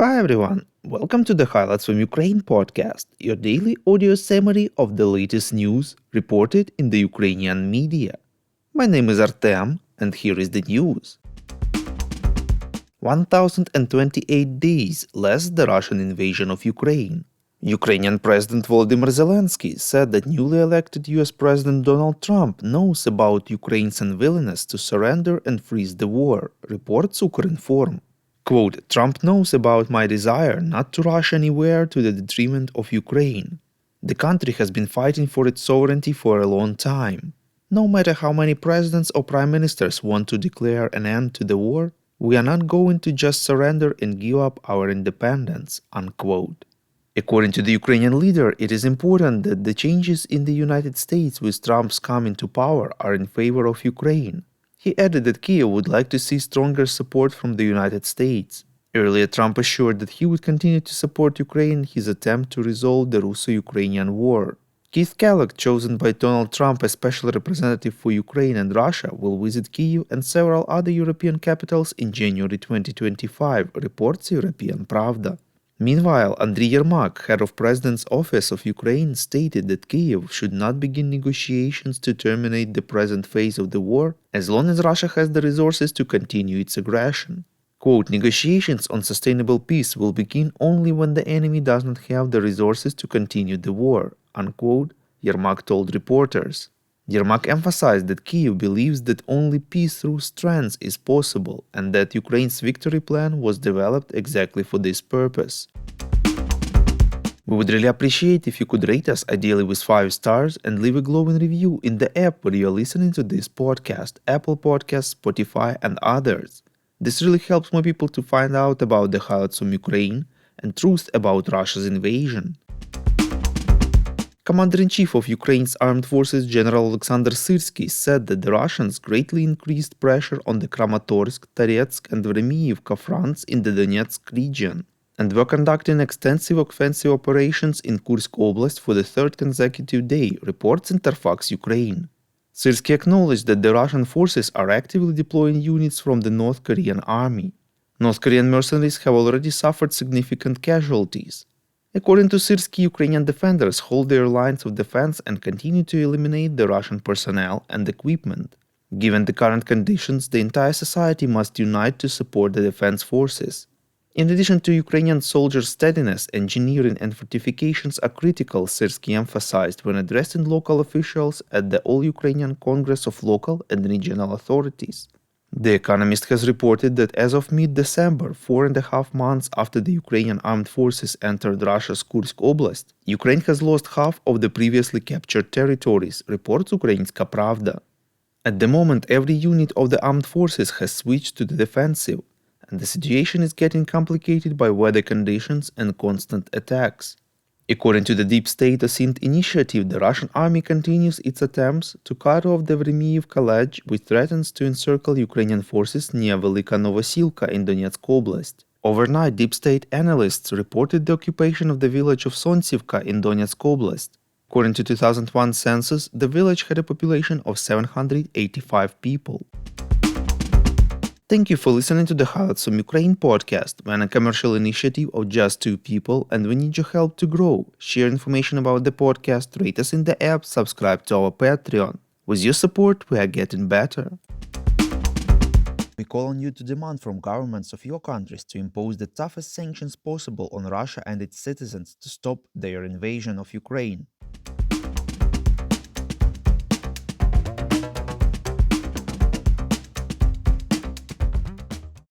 Hi everyone, welcome to the Highlights from Ukraine podcast, your daily audio summary of the latest news reported in the Ukrainian media. My name is Artem, and here is the news. 1028 days less the Russian invasion of Ukraine. Ukrainian President Volodymyr Zelensky said that newly elected US President Donald Trump knows about Ukraine's unwillingness to surrender and freeze the war, reports Ukrinform. Quote, Trump knows about my desire not to rush anywhere to the detriment of Ukraine. The country has been fighting for its sovereignty for a long time. No matter how many presidents or prime ministers want to declare an end to the war, we are not going to just surrender and give up our independence, unquote. According to the Ukrainian leader, it is important that the changes in the United States with Trump's coming to power are in favor of Ukraine. He added that Kyiv would like to see stronger support from the United States. Earlier, Trump assured that he would continue to support Ukraine in his attempt to resolve the Russo-Ukrainian war. Keith Kellogg, chosen by Donald Trump as special representative for Ukraine and Russia, will visit Kyiv and several other European capitals in January 2025, reports European Pravda. Meanwhile, Andriy Yermak, head of President's Office of Ukraine, stated that Kyiv should not begin negotiations to terminate the present phase of the war as long as Russia has the resources to continue its aggression. Quote, negotiations on sustainable peace will begin only when the enemy does not have the resources to continue the war, unquote, Yermak told reporters. Yermak emphasized that Kyiv believes that only peace through strength is possible and that Ukraine's victory plan was developed exactly for this purpose. We would really appreciate if you could rate us ideally with 5 stars and leave a glowing review in the app where you are listening to this podcast, Apple Podcasts, Spotify, and others. This really helps more people to find out about the highlights from Ukraine and truth about Russia's invasion. Commander-in-Chief of Ukraine's Armed Forces General Alexander Syrsky said that the Russians greatly increased pressure on the Kramatorsk, Toretsk, and Vremiyivka fronts in the Donetsk region, and were conducting extensive offensive operations in Kursk Oblast for the third consecutive day, reports Interfax Ukraine. Syrsky acknowledged that the Russian forces are actively deploying units from the North Korean army. North Korean mercenaries have already suffered significant casualties. According to Syrsky, Ukrainian defenders hold their lines of defense and continue to eliminate the Russian personnel and equipment. Given the current conditions, the entire society must unite to support the defense forces. In addition to Ukrainian soldiers' steadiness, engineering and fortifications are critical, Syrsky emphasized when addressing local officials at the All-Ukrainian Congress of Local and Regional Authorities. The Economist has reported that as of mid-December, 4.5 months after the Ukrainian armed forces entered Russia's Kursk Oblast, Ukraine has lost half of the previously captured territories, reports Ukrainska Pravda. At the moment, every unit of the armed forces has switched to the defensive, and the situation is getting complicated by weather conditions and constant attacks. According to the Deep State Ascent initiative, the Russian army continues its attempts to cut off the Vremiyivka ledge, which threatens to encircle Ukrainian forces near Velika Novosilka in Donetsk Oblast. Overnight, Deep State analysts reported the occupation of the village of Sonsivka in Donetsk Oblast. According to 2001 census, the village had a population of 785 people. Thank you for listening to the Highlights from Ukraine podcast. We're a commercial initiative of just 2 people and we need your help to grow. Share information about the podcast, rate us in the app, subscribe to our Patreon. With your support, we are getting better. We call on you to demand from governments of your countries to impose the toughest sanctions possible on Russia and its citizens to stop their invasion of Ukraine.